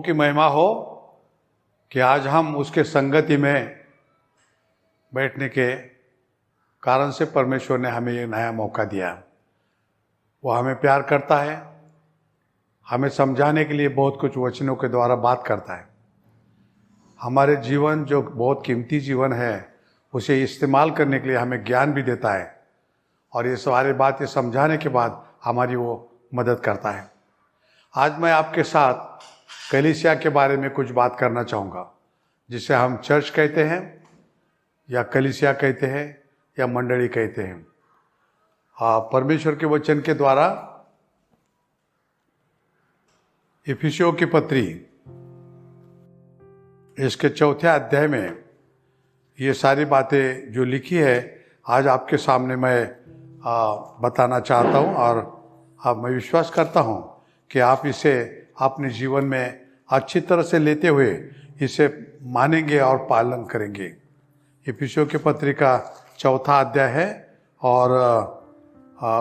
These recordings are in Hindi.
की महिमा हो कि आज हम उसके संगति में बैठने के कारण से परमेश्वर ने हमें ये नया मौका दिया। वो हमें प्यार करता है, हमें समझाने के लिए बहुत कुछ वचनों के द्वारा बात करता है। हमारे जीवन जो बहुत कीमती जीवन है उसे इस्तेमाल करने के लिए हमें ज्ञान भी देता है, और ये सारी बातें समझाने के बाद हमारी वो मदद करता है। आज मैं आपके साथ कलीसिया के बारे में कुछ बात करना चाहूँगा, जिसे हम चर्च कहते हैं या कलीसिया कहते हैं या मंडली कहते हैं। परमेश्वर के वचन के द्वारा इफिसियों की पत्री इसके 4 अध्याय में ये सारी बातें जो लिखी है आज आपके सामने मैं बताना चाहता हूँ, और मैं विश्वास करता हूँ कि आप इसे अपने जीवन में अच्छी तरह से लेते हुए इसे मानेंगे और पालन करेंगे। इफिसियों की पत्री का 4 अध्याय है, और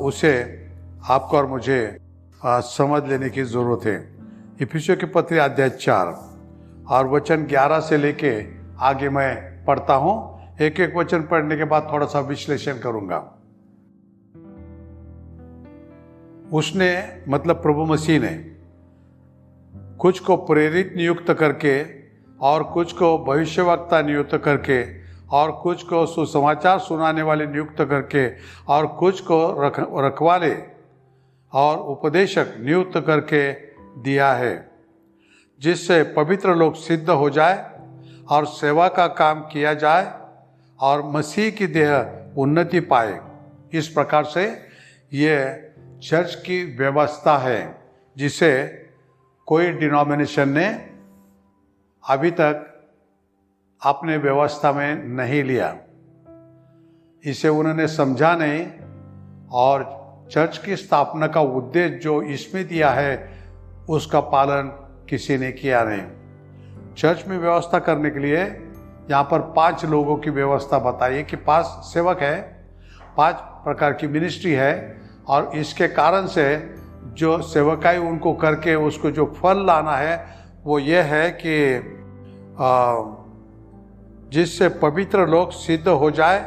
उसे आपको और मुझे समझ लेने की ज़रूरत है। इफिसियों की पत्री अध्याय 4 और वचन 11 से लेके आगे मैं पढ़ता हूँ। एक एक वचन पढ़ने के बाद थोड़ा सा विश्लेषण करूँगा। उसने मतलब प्रभु मसीह ने कुछ को प्रेरित नियुक्त करके, और कुछ को भविष्यवक्ता नियुक्त करके, और कुछ को सुसमाचार सुनाने वाले नियुक्त करके, और कुछ को रखवाले और उपदेशक नियुक्त करके दिया है, जिससे पवित्र लोग सिद्ध हो जाए और सेवा का काम किया जाए और मसीह की देह उन्नति पाए। इस प्रकार से ये चर्च की व्यवस्था है, जिसे कोई डिनोमिनेशन ने अभी तक अपने व्यवस्था में नहीं लिया। इसे उन्होंने समझा नहीं, और चर्च की स्थापना का उद्देश्य जो इसमें दिया है उसका पालन किसी ने किया नहीं। चर्च में व्यवस्था करने के लिए यहाँ पर 5 लोगों की व्यवस्था बताई कि 5 सेवक है, 5 प्रकार की मिनिस्ट्री है, और इसके कारण से जो सेवकाई उनको करके उसको जो फल लाना है वो ये है कि जिससे पवित्र लोग सिद्ध हो जाए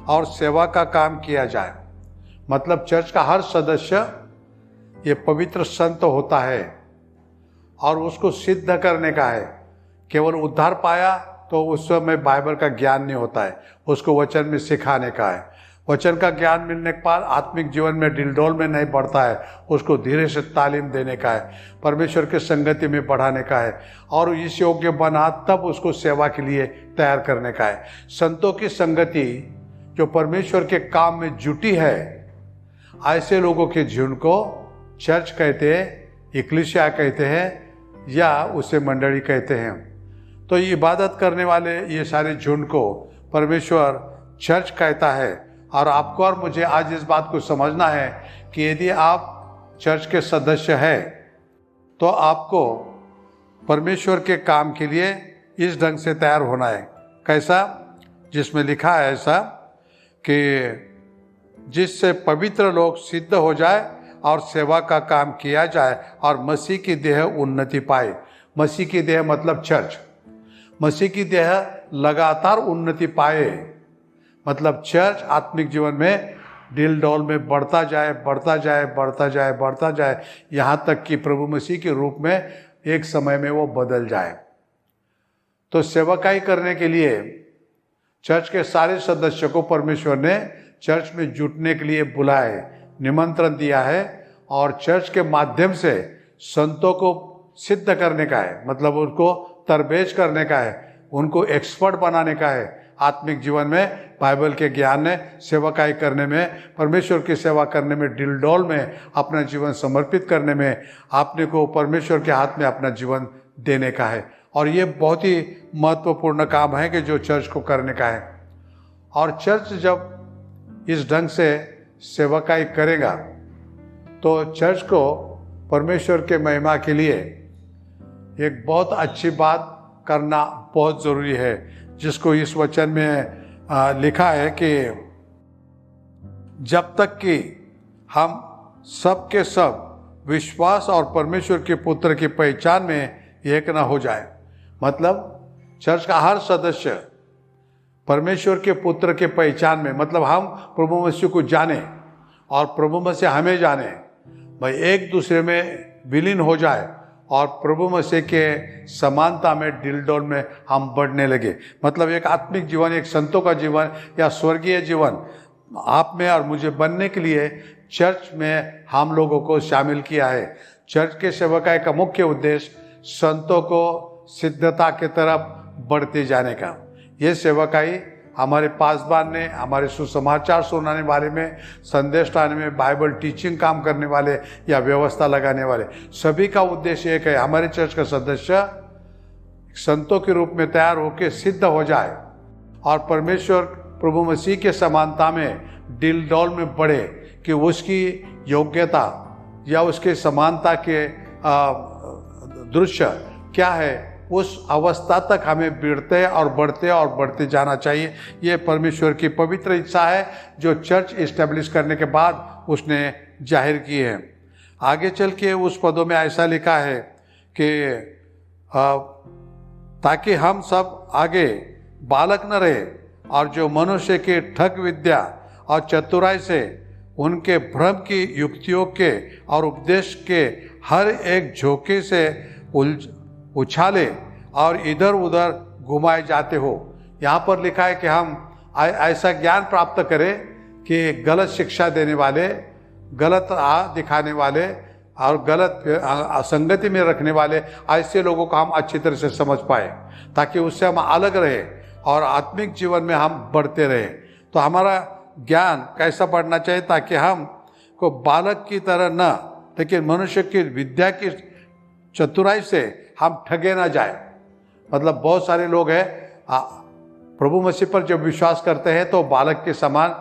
और सेवा का काम किया जाए। मतलब चर्च का हर सदस्य ये पवित्र संत होता है, और उसको सिद्ध करने का है। केवल उद्धार पाया तो उस समय बाइबल का ज्ञान नहीं होता है, उसको वचन में सिखाने का है। वचन का ज्ञान मिलने के बाद आत्मिक जीवन में डिलडोल में नहीं बढ़ता है, उसको धीरे से तालीम देने का है, परमेश्वर के संगति में बढ़ाने का है, और इस योग्य बना तब उसको सेवा के लिए तैयार करने का है। संतों की संगति जो परमेश्वर के काम में जुटी है, ऐसे लोगों के झुंड को चर्च कहते हैं, इक्लेसिया कहते हैं, या उसे मंडली कहते हैं। तो ये इबादत करने वाले ये सारे झुंड को परमेश्वर चर्च कहता है। और आपको और मुझे आज इस बात को समझना है कि यदि आप चर्च के सदस्य हैं तो आपको परमेश्वर के काम के लिए इस ढंग से तैयार होना है। कैसा? जिसमें लिखा है ऐसा कि जिससे पवित्र लोग सिद्ध हो जाए और सेवा का काम किया जाए और मसीह की देह उन्नति पाए। मसीह की देह मतलब चर्च। मसीह की देह लगातार उन्नति पाए, मतलब चर्च आत्मिक जीवन में डिल डोल में बढ़ता जाए, बढ़ता जाए, बढ़ता जाए, बढ़ता जाए, यहाँ तक कि प्रभु मसीह के रूप में एक समय में वो बदल जाए। तो सेवकाई करने के लिए चर्च के सारे सदस्यों को परमेश्वर ने चर्च में जुटने के लिए बुलाए, निमंत्रण दिया है, और चर्च के माध्यम से संतों को सिद्ध करने का है, मतलब उनको तरबेज करने का है, उनको एक्सपर्ट बनाने का है आत्मिक जीवन में, बाइबल के ज्ञान में, सेवकाई करने में, परमेश्वर की सेवा करने में, डिलडोल में अपना जीवन समर्पित करने में, आपने को परमेश्वर के हाथ में अपना जीवन देने का है। और ये बहुत ही महत्वपूर्ण काम है कि जो चर्च को करने का है। और चर्च जब इस ढंग से सेवकाई करेगा तो चर्च को परमेश्वर के महिमा के लिए एक बहुत अच्छी बात करना बहुत ज़रूरी है, जिसको इस वचन में लिखा है कि जब तक कि हम सब के सब विश्वास और परमेश्वर के पुत्र की पहचान में एक न हो जाए। मतलब चर्च का हर सदस्य परमेश्वर के पुत्र के पहचान में, मतलब हम प्रभु मसीह को जाने और प्रभु मसीह हमें जाने, भाई एक दूसरे में विलीन हो जाए और प्रभु मसीह के समानता में डिलडोल में हम बढ़ने लगे। मतलब एक आत्मिक जीवन, एक संतों का जीवन या स्वर्गीय जीवन आप में और मुझे बनने के लिए चर्च में हम लोगों को शामिल किया है। चर्च के सेवकाई का मुख्य उद्देश्य संतों को सिद्धता की तरफ बढ़ते जाने का। ये सेवकाई हमारे पासबान ने, हमारे सुसमाचार सुनाने वाले में, संदेश लाने में, बाइबल टीचिंग काम करने वाले या व्यवस्था लगाने वाले, सभी का उद्देश्य एक है, हमारे चर्च का सदस्य संतों के रूप में तैयार होकर सिद्ध हो जाए और परमेश्वर प्रभु मसीह के समानता में डिलडोल में बढ़े कि उसकी योग्यता या उसके समानता के दृश्य क्या है, उस अवस्था तक हमें बढ़ते जाना चाहिए। ये परमेश्वर की पवित्र इच्छा है जो चर्च इस्टेब्लिश करने के बाद उसने जाहिर की है। आगे चल के उस पदों में ऐसा लिखा है कि ताकि हम सब आगे बालक न रहे और जो मनुष्य के ठग विद्या और चतुराई से, उनके भ्रम की युक्तियों के और उपदेश के हर एक झोंके से उछाले और इधर उधर घुमाए जाते हो। यहाँ पर लिखा है कि हम ऐसा ज्ञान प्राप्त करें कि गलत शिक्षा देने वाले, गलत राह दिखाने वाले और गलत असंगति में रखने वाले ऐसे लोगों को हम अच्छी तरह से समझ पाए, ताकि उससे हम अलग रहे और आत्मिक जीवन में हम बढ़ते रहे। तो हमारा ज्ञान कैसा बढ़ना चाहिए, ताकि हम को बालक की तरह न, लेकिन मनुष्य की विद्या की चतुराई से हम ठगे ना जाए। मतलब बहुत सारे लोग हैं प्रभु मसीह पर जब विश्वास करते हैं तो बालक के समान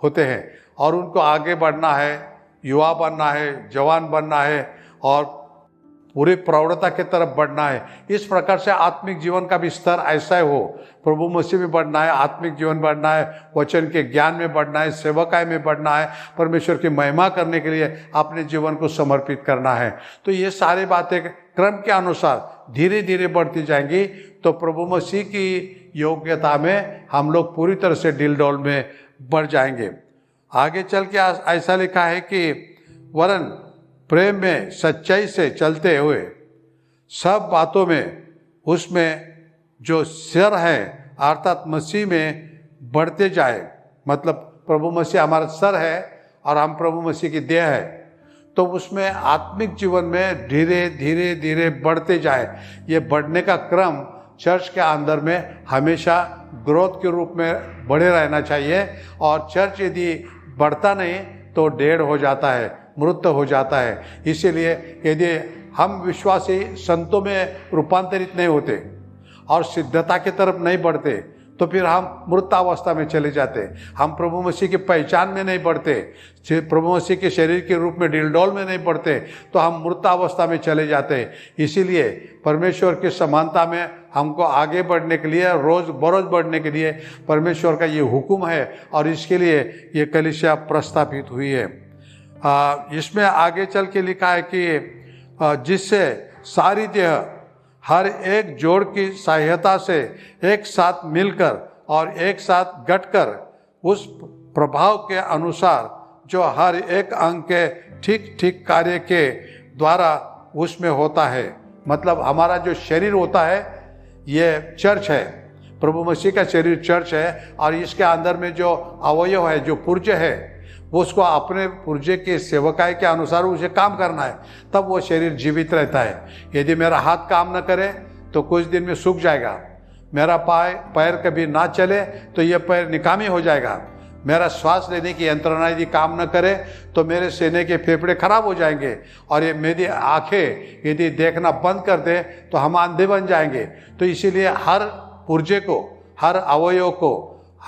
होते हैं और उनको आगे बढ़ना है, युवा बनना है, जवान बनना है और पूरी प्रौढ़ता की तरफ बढ़ना है। इस प्रकार से आत्मिक जीवन का भी स्तर ऐसा हो, प्रभु मसीह में बढ़ना है, आत्मिक जीवन बढ़ना है, वचन के ज्ञान में बढ़ना है, सेवकाई में बढ़ना है, परमेश्वर की महिमा करने के लिए अपने जीवन को समर्पित करना है। तो ये सारी बातें क्रम के अनुसार धीरे धीरे बढ़ती जाएंगी, तो प्रभु मसीह की योग्यता में हम लोग पूरी तरह से डिलडोल में बढ़ जाएंगे। आगे चल के ऐसा लिखा है कि वरन प्रेम में सच्चाई से चलते हुए सब बातों में उसमें जो सिर है अर्थात मसीह में बढ़ते जाए। मतलब प्रभु मसीह हमारा सर है और हम प्रभु मसीह की देह है, तो उसमें आत्मिक जीवन में धीरे धीरे धीरे बढ़ते जाए। ये बढ़ने का क्रम चर्च के अंदर में हमेशा ग्रोथ के रूप में बढ़े रहना चाहिए। और चर्च यदि बढ़ता नहीं तो डेढ़ हो जाता है, मृत हो जाता है। इसीलिए यदि हम विश्वासी संतों में रूपांतरित नहीं होते और सिद्धता की तरफ नहीं बढ़ते तो फिर हम मृतावस्था में चले जाते। हम प्रभु मसीह की पहचान में नहीं बढ़ते, प्रभु मसीह के शरीर के रूप में डिलडोल में नहीं बढ़ते, तो हम मृतावस्था में चले जाते। इसीलिए परमेश्वर की समानता में हमको आगे बढ़ने के लिए, रोज बरोज बढ़ने के लिए परमेश्वर का ये हुक्म है और इसके लिए ये कलीसिया प्रस्तापित हुई है। इसमें आगे चल के लिखा है कि जिससे सारी देह हर एक जोड़ की सहायता से एक साथ मिलकर और एक साथ गठकर उस प्रभाव के अनुसार जो हर एक अंग के ठीक ठीक कार्य के द्वारा उसमें होता है। मतलब हमारा जो शरीर होता है ये चर्च है, प्रभु मसीह का शरीर चर्च है और इसके अंदर में जो अवयव है, जो पुर्जे है, वो उसको अपने पुर्जे के सेवकाई के अनुसार उसे काम करना है, तब वो शरीर जीवित रहता है। यदि मेरा हाथ काम न करे तो कुछ दिन में सूख जाएगा, मेरा पैर कभी ना चले तो ये पैर निकामी हो जाएगा, मेरा श्वास लेने की यंत्रणा यदि काम न करे तो मेरे सीने के फेफड़े खराब हो जाएंगे और ये मेरी आंखें यदि देखना बंद कर दे तो हम अंधे बन जाएंगे। तो इसीलिए हर पुर्जे को, हर अवयव को,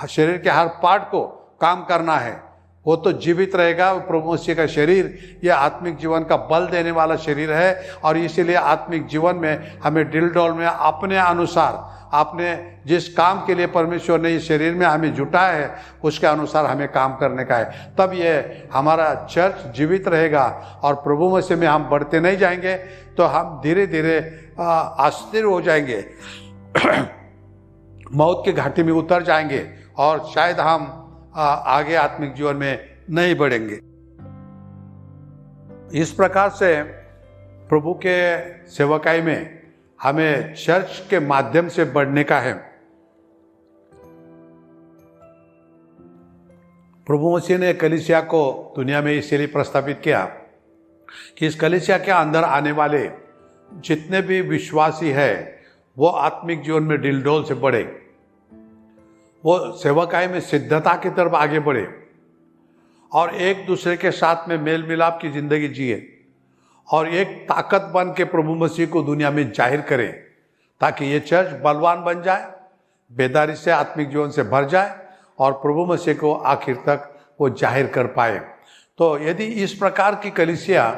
शरीर के हर पार्ट को काम करना है, वो तो जीवित रहेगा। प्रभु मसीह का शरीर ये आत्मिक जीवन का बल देने वाला शरीर है, और इसीलिए आत्मिक जीवन में हमें डिलडोल में अपने अनुसार, आपने जिस काम के लिए परमेश्वर ने इस शरीर में हमें जुटाया है उसके अनुसार हमें काम करने का है। तब ये हमारा चर्च जीवित रहेगा और प्रभु मसीह में हम बढ़ते नहीं जाएंगे तो हम धीरे धीरे अस्थिर हो जाएंगे, मौत की घाटी में उतर जाएंगे और शायद हम आगे आत्मिक जीवन में नहीं बढ़ेंगे। इस प्रकार से प्रभु के सेवकाई में हमें चर्च के माध्यम से बढ़ने का है। प्रभु मसीह ने कलीसिया को दुनिया में इसलिए प्रस्तावित किया कि इस कलीसिया के अंदर आने वाले जितने भी विश्वासी हैं वो आत्मिक जीवन में डिलडोल से बढ़े, वो सेवकाई में सिद्धता की तरफ आगे बढ़े और एक दूसरे के साथ में मेल मिलाप की जिंदगी जिए और एक ताकत बन के प्रभु मसीह को दुनिया में जाहिर करें, ताकि ये चर्च बलवान बन जाए, बेदारी से आत्मिक जीवन से भर जाए और प्रभु मसीह को आखिर तक वो जाहिर कर पाए। तो यदि इस प्रकार की कलीसिया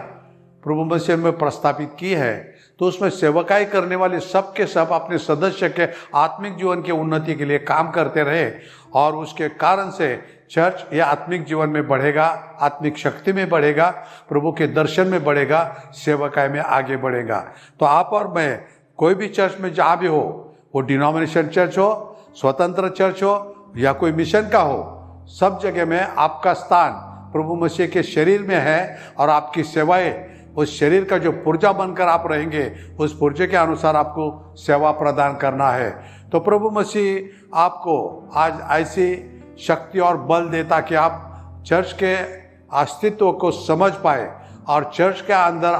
प्रभु मसीह में प्रस्तापित की है तो उसमें सेवकाई करने वाले सब के सब अपने सदस्य के आत्मिक जीवन की उन्नति के लिए काम करते रहे और उसके कारण से चर्च यह आत्मिक जीवन में बढ़ेगा, आत्मिक शक्ति में बढ़ेगा, प्रभु के दर्शन में बढ़ेगा, सेवकाई में आगे बढ़ेगा। तो आप और मैं कोई भी चर्च में जहाँ भी हो, वो डिनोमिनेशन चर्च हो, स्वतंत्र चर्च हो या कोई मिशन का हो, सब जगह में आपका स्थान प्रभु मसीह के शरीर में है और आपकी सेवाएं उस शरीर का जो पुर्जा बनकर आप रहेंगे उस पुर्जे के अनुसार आपको सेवा प्रदान करना है। तो प्रभु मसीह आपको आज ऐसी शक्ति और बल देता कि आप चर्च के अस्तित्व को समझ पाए और चर्च के अंदर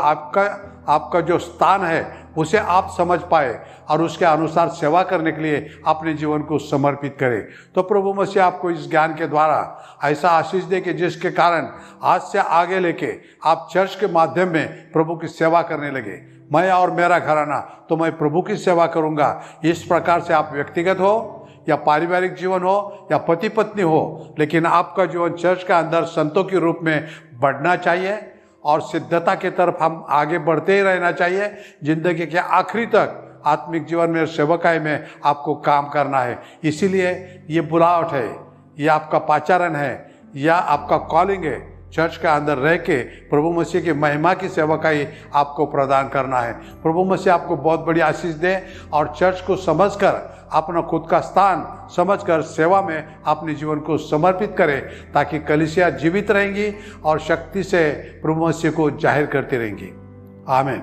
आपका जो स्थान है उसे आप समझ पाए और उसके अनुसार सेवा करने के लिए अपने जीवन को समर्पित करें। तो प्रभु मसीह आपको इस ज्ञान के द्वारा ऐसा आशीष दे कि जिसके कारण आज से आगे लेके आप चर्च के माध्यम में प्रभु की सेवा करने लगे। मैं और मेरा घराना तो मैं प्रभु की सेवा करूंगा। इस प्रकार से आप व्यक्तिगत हो या पारिवारिक जीवन हो या पति पत्नी हो, लेकिन आपका जीवन चर्च के अंदर संतों के रूप में बढ़ना चाहिए और सिद्धता की तरफ हम आगे बढ़ते ही रहना चाहिए। जिंदगी के आखिरी तक आत्मिक जीवन में, सेवकाई में आपको काम करना है। इसीलिए ये बुलाहट है, ये आपका पाचारण है या आपका कॉलिंग है, चर्च के अंदर रह के प्रभु मसीह की महिमा की सेवकाई आपको प्रदान करना है। प्रभु मसीह आपको बहुत बड़ी आशीष दे और चर्च को समझकर, अपना खुद का स्थान समझकर सेवा में अपने जीवन को समर्पित करें, ताकि कलीसिया जीवित रहेंगी और शक्ति से प्रभु मसीह को जाहिर करती रहेंगी। आमीन।